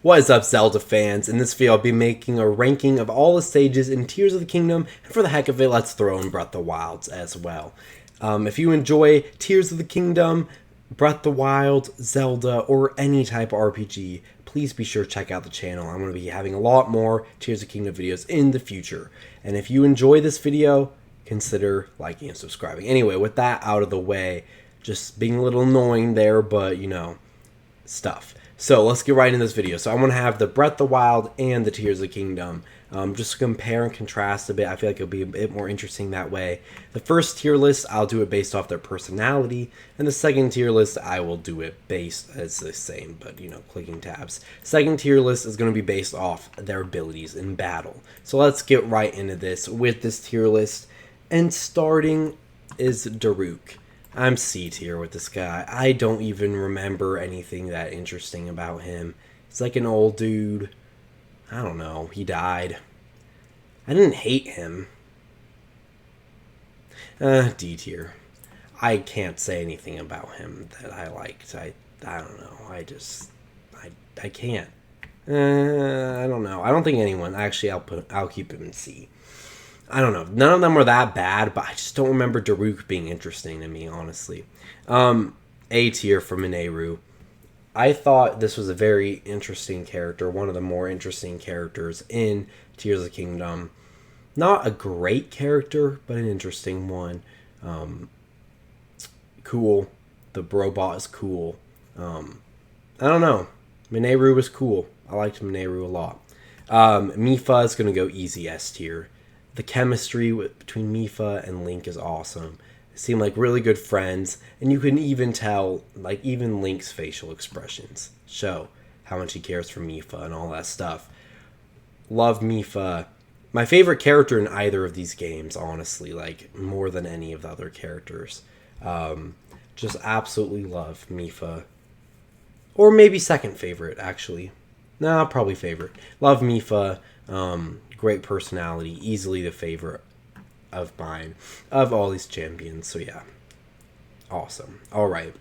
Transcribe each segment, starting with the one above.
What is up, Zelda fans? In this video, I'll be making a ranking of all the stages in Tears of the Kingdom, and for the heck of it, let's throw in Breath of the Wild as well. If you enjoy Tears of the Kingdom, Breath of the Wild, Zelda, or any type of RPG, please be sure to check out the channel. I'm going to be having a lot more Tears of the Kingdom videos in the future. And if you enjoy this video, consider liking and subscribing. Anyway, with that out of the way, just being a little annoying there, but you know, stuff. So let's get right into this video. So I'm going to have the Breath of the Wild and the Tears of the Kingdom. Just compare and contrast a bit. I feel like it'll be a bit more interesting that way. The first tier list, I'll do it based off their personality. And the second tier list, I will do it based as the same, but you know, clicking tabs. Second tier list is going to be based off their abilities in battle. So let's get right into this with this tier list. And starting is Daruk. I'm C tier with this guy. I don't even remember anything that interesting about him. He's like an old dude. I don't know. He died. I didn't hate him. D tier. I can't say anything about him that I liked. I don't know. I can't. I don't know. I don't think anyone. Actually, I'll keep him in C. I don't know. None of them were that bad, but I just don't remember Daruk being interesting to me, honestly. A tier for Mineru. I thought this was a very interesting character, one of the more interesting characters in Tears of the Kingdom. Not a great character, but an interesting one. Cool. The robot is cool. I don't know. Mineru was cool. I liked Mineru a lot. Mipha is going to go easy S tier. The chemistry between Mipha and Link is awesome. They seem like really good friends, and you can even tell, like, even Link's facial expressions show how much he cares for Mipha and all that stuff. Love Mipha. My favorite character in either of these games, honestly, like, more than any of the other characters. Just absolutely love Mipha. Or maybe second favorite, actually. Nah, probably favorite. Love Mipha. Great personality, easily the favorite of mine, of all these champions. So yeah, awesome. All right.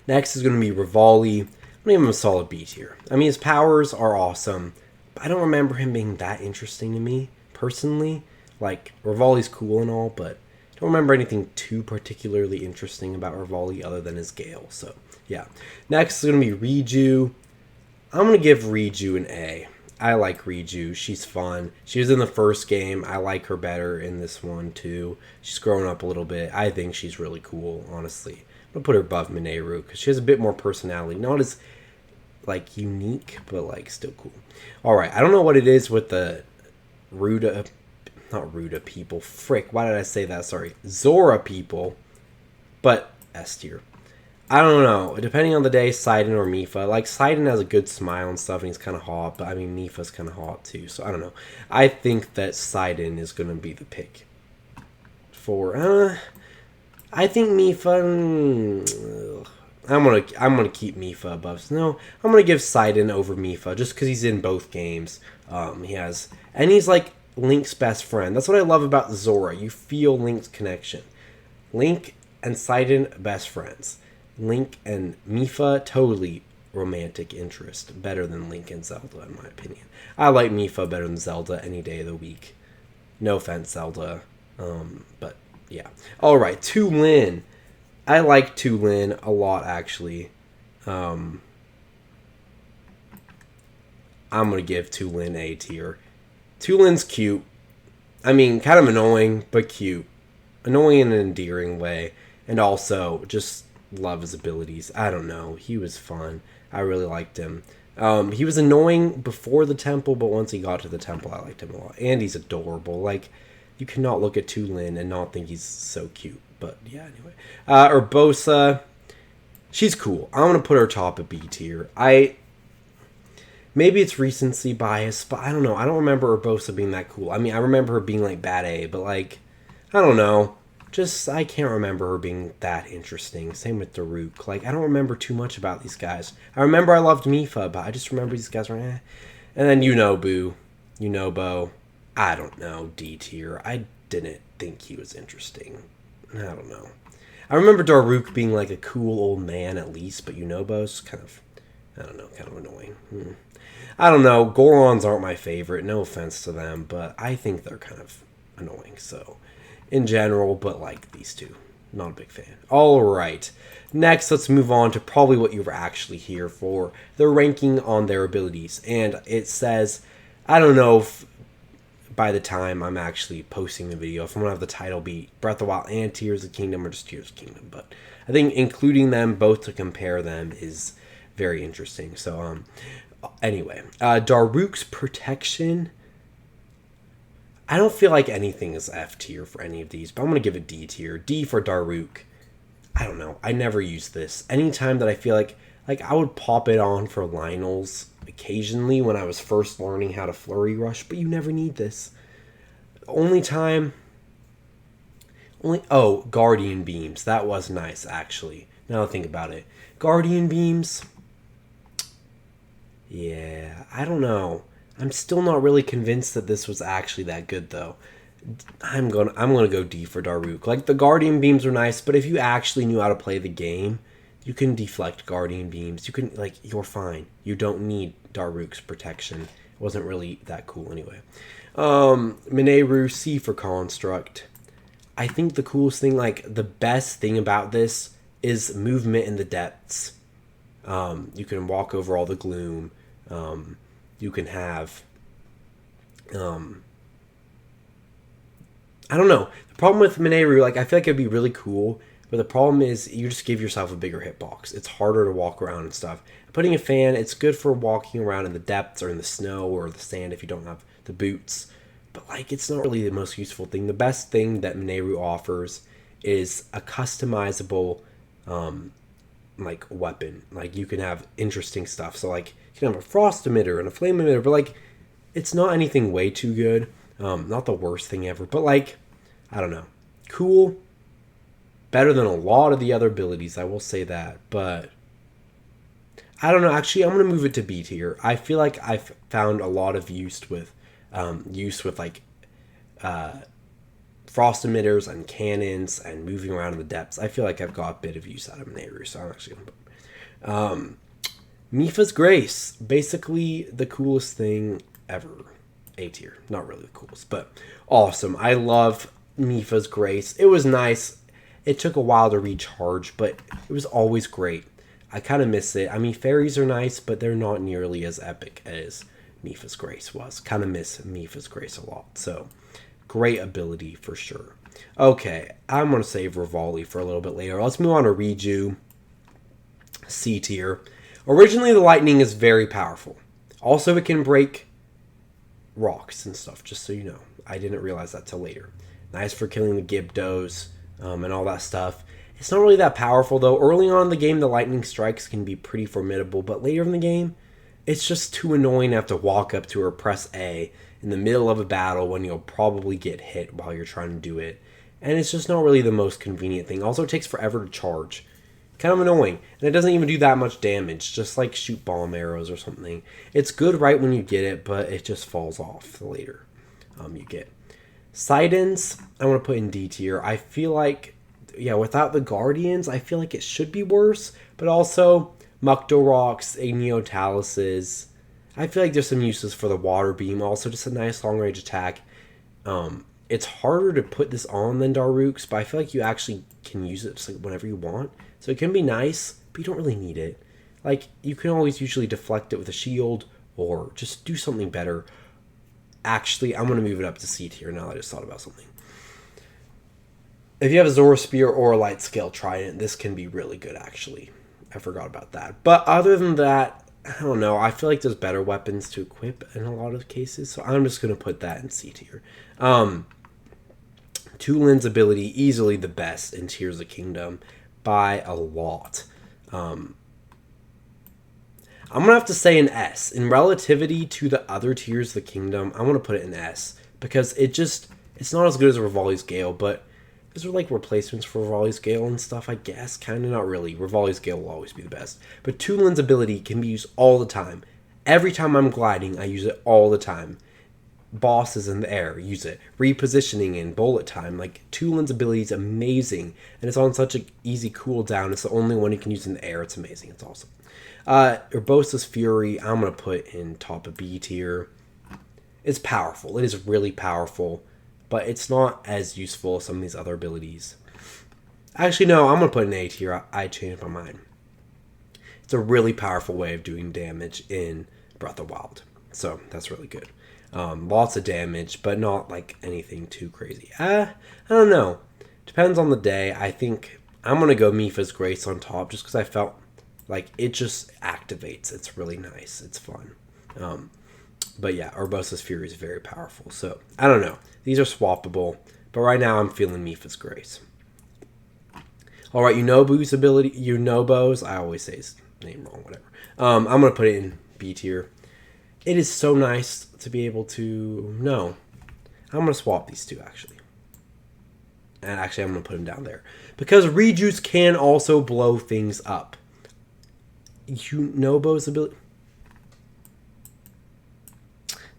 Next is going to be Revali. I'm going to give him a solid B tier. I mean, his powers are awesome, but I don't remember him being that interesting to me, personally. Like, Revali's cool and all, but I don't remember anything too particularly interesting about Revali other than his Gale. So yeah. Next is going to be Riju. I'm going to give Riju an A. I like Riju. She's fun. She was in the first game. I like her better in this one, too. She's grown up a little bit. I think she's really cool, honestly. I'm going to put her above Mineru because she has a bit more personality. Not as, like, unique, but, like, still cool. Alright, I don't know what it is with the not Ruda people. Frick, why did I say that? Sorry. Zora people. But S tier. I don't know. Depending on the day, Sidon or Mipha. Like, Sidon has a good smile and stuff, and he's kind of hot. But, I mean, Mipha's kind of hot, too. So, I don't know. I think that Sidon is going to be the pick. For, I think Mipha... I'm gonna keep Mipha above. No, I'm going to give Sidon over Mipha, just because he's in both games. And he's, like, Link's best friend. That's what I love about Zora. You feel Link's connection. Link and Sidon, best friends. Link and Mipha, totally romantic interest. Better than Link and Zelda, in my opinion. I like Mipha better than Zelda any day of the week. No offense, Zelda. But, yeah. Alright, Tulin. I like Tulin a lot, actually. I'm going to give Tulin A tier. Tulin's cute. I mean, kind of annoying, but cute. Annoying in an endearing way. And also, just... love his abilities. I don't know. He was fun. I really liked him. He was annoying before the temple, but once he got to the temple, I liked him a lot. And he's adorable. Like, you cannot look at Tulin and not think he's so cute. But, yeah, anyway. Urbosa. She's cool. I'm going to put her top of B tier. Maybe it's recency bias, but I don't know. I don't remember Urbosa being that cool. I mean, I remember her being, like, bad A, but, like, I don't know. I can't remember her being that interesting. Same with Daruk. Like, I don't remember too much about these guys. I remember I loved Mipha, but I just remember these guys were eh. And then Yunobo. I don't know, D tier. I didn't think he was interesting. I don't know. I remember Daruk being like a cool old man at least, but Yunobo's kind of I don't know, kind of annoying. I don't know. Gorons aren't my favorite. No offense to them, but I think they're kind of annoying. So, in general, but like these two, not a big fan. All right. Next, let's move on to probably what you were actually here for, the ranking on their abilities. And it says, I don't know if by the time I'm actually posting the video, if I'm going to have the title be Breath of the Wild and Tears of the Kingdom or just Tears of the Kingdom. But I think including them both to compare them is very interesting. So, anyway, Daruk's protection. I don't feel like anything is F tier for any of these, but I'm going to give it D tier. D for Daruk. I don't know. I never use this. Anytime that I feel like I would pop it on for Lionel's occasionally when I was first learning how to flurry rush, but you never need this. Guardian Beams. That was nice, actually. Now I think about it. Guardian Beams. Yeah, I don't know. I'm still not really convinced that this was actually that good, though. I'm gonna go D for Daruk. Like, the Guardian Beams are nice, but if you actually knew how to play the game, you can deflect Guardian Beams. You can, you're fine. You don't need Daruk's protection. It wasn't really that cool anyway. Mineru, C for Construct. I think the coolest thing, the best thing about this is movement in the depths. You can walk over all the gloom. You can have... I don't know. The problem with Mineru, I feel like it'd be really cool, but the problem is you just give yourself a bigger hitbox. It's harder to walk around and stuff. Putting a fan, it's good for walking around in the depths or in the snow or the sand if you don't have the boots. But, it's not really the most useful thing. The best thing that Mineru offers is a customizable, weapon. You can have interesting stuff. So, you can have a frost emitter and a flame emitter, but, it's not anything way too good. Not the worst thing ever, but I don't know. Cool. Better than a lot of the other abilities, I will say that. But I don't know. Actually, I'm going to move it to B tier. I feel like I've found a lot of use with frost emitters and cannons and moving around in the depths. I feel like I've got a bit of use out of Mineru, so I'm actually going to Mipha's Grace. Basically the coolest thing ever. A tier. Not really the coolest, but awesome. I love Mipha's Grace. It was nice. It took a while to recharge, but it was always great. I kind of miss it. I mean, fairies are nice, but they're not nearly as epic as Mipha's Grace was. Kind of miss Mipha's Grace a lot. So, great ability for sure. Okay, I'm going to save Revali for a little bit later. Let's move on to Riju. C tier. Originally, the lightning is very powerful. Also, it can break rocks and stuff, just so you know. I didn't realize that till later. Nice for killing the Gibdos and all that stuff. It's not really that powerful, though. Early on in the game, the lightning strikes can be pretty formidable, but later in the game, it's just too annoying to have to walk up to or press A in the middle of a battle when you'll probably get hit while you're trying to do it. And it's just not really the most convenient thing. Also, it takes forever to charge. Kind of annoying. And it doesn't even do that much damage, just shoot bomb arrows or something. It's good right when you get it, but it just falls off the later you get. Sidon's, I want to put in D tier. I feel like, without the Guardians, I feel like it should be worse. But also, Mukdo Rocks, Agneo I feel like there's some uses for the Water Beam. Also, just a nice long-range attack. It's harder to put this on than Daruk's, but I feel like you actually can use it just whenever you want. So it can be nice, but you don't really need it. You can always usually deflect it with a shield or just do something better. Actually, I'm going to move it up to C tier now that I just thought about something. If you have a Zora Spear or a Light Scale Trident, this can be really good, actually. I forgot about that. But other than that, I don't know. I feel like there's better weapons to equip in a lot of cases, so I'm just going to put that in C tier. Tulin's ability, easily the best in Tears of the Kingdom by a lot. I'm going to have to say an S. In relativity to the other Tears of the Kingdom, I'm going to put it in S. Because it's not as good as Revali's Gale, but these are replacements for Revali's Gale and stuff, I guess. Kind of not really. Revali's Gale will always be the best. But Tulin's ability can be used all the time. Every time I'm gliding, I use it all the time. Bosses in the air, use it. Repositioning in bullet time. Tulin's ability is amazing. And it's on such an easy cooldown. It's the only one you can use in the air. It's amazing. It's awesome. Urbosa's Fury, I'm going to put in top of B tier. It's powerful. It is really powerful, but it's not as useful as some of these other abilities. Actually, no, I'm going to put in A tier. I changed my mind. It's a really powerful way of doing damage in Breath of the Wild. So, that's really good. Lots of damage, but not like anything too crazy. I don't know. Depends on the day. I think I'm going to go Mipha's Grace on top just because I felt like it just activates. It's really nice. It's fun. But yeah, Urbosa's Fury is very powerful. So, I don't know. These are swappable. But right now, I'm feeling Mipha's Grace. Alright, Yunobo's, I always say his name wrong, whatever. I'm going to put it in B tier. It is so nice to be able to... No. I'm going to swap these two, actually. And actually, I'm going to put them down there. Because Riju's can also blow things up. Yunobo's ability...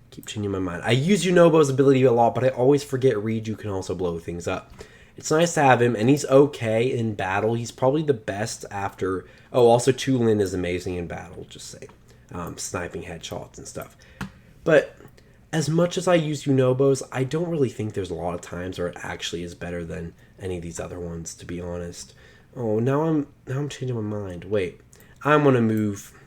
Keep changing my mind. I use Yunobo's ability a lot, but I always forget Riju can also blow things up. It's nice to have him, and he's okay in battle. He's probably the best after... Oh, also Tulin is amazing in battle, just say. Sniping headshots and stuff. But as much as I use Yunobo's, I don't really think there's a lot of times where it actually is better than any of these other ones, to be honest. Oh, now I'm changing my mind. Wait, I'm gonna move...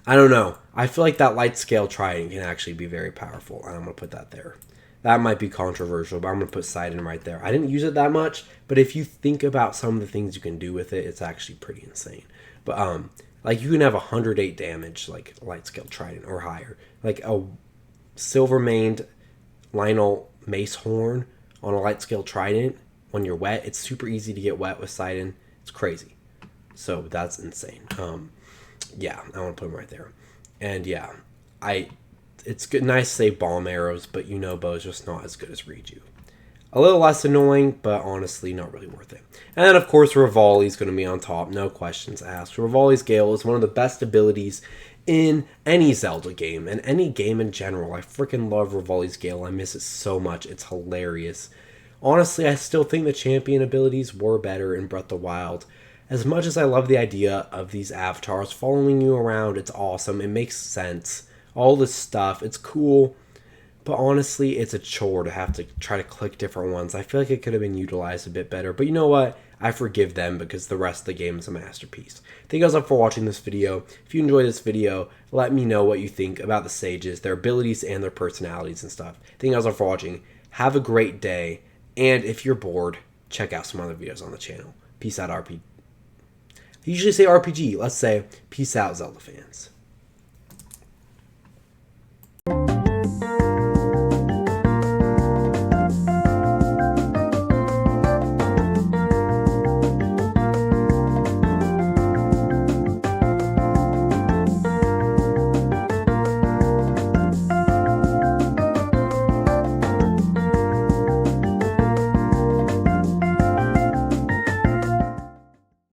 I don't know. I feel like that light scale trident can actually be very powerful, and I'm gonna put that there. That might be controversial, but I'm going to put Sidon right there. I didn't use it that much, but if you think about some of the things you can do with it, it's actually pretty insane. But, like, you can have 108 damage, like, light scale trident or higher. Like, a silver-maned Lionel mace horn on a light scale trident when you're wet. It's super easy to get wet with Sidon. It's crazy. So, that's insane. Yeah, I want to put him right there. And, yeah, it's good, nice to say bomb arrows, but Yunobo is just not as good as Riju. A little less annoying, but honestly not really worth it. And then, of course, Revali is going to be on top. No questions asked. Revali's Gale is one of the best abilities in any Zelda game, and any game in general. I freaking love Revali's Gale. I miss it so much. It's hilarious. Honestly, I still think the champion abilities were better in Breath of the Wild. As much as I love the idea of these avatars following you around, it's awesome. It makes sense. All this stuff, it's cool, but honestly, it's a chore to have to try to click different ones. I feel like it could have been utilized a bit better, but you know what? I forgive them because the rest of the game is a masterpiece. Thank you guys all for watching this video. If you enjoyed this video, let me know what you think about the sages, their abilities, and their personalities and stuff. Thank you guys all for watching. Have a great day, and if you're bored, check out some other videos on the channel. Peace out, RPG. I usually say RPG. Let's say peace out, Zelda fans.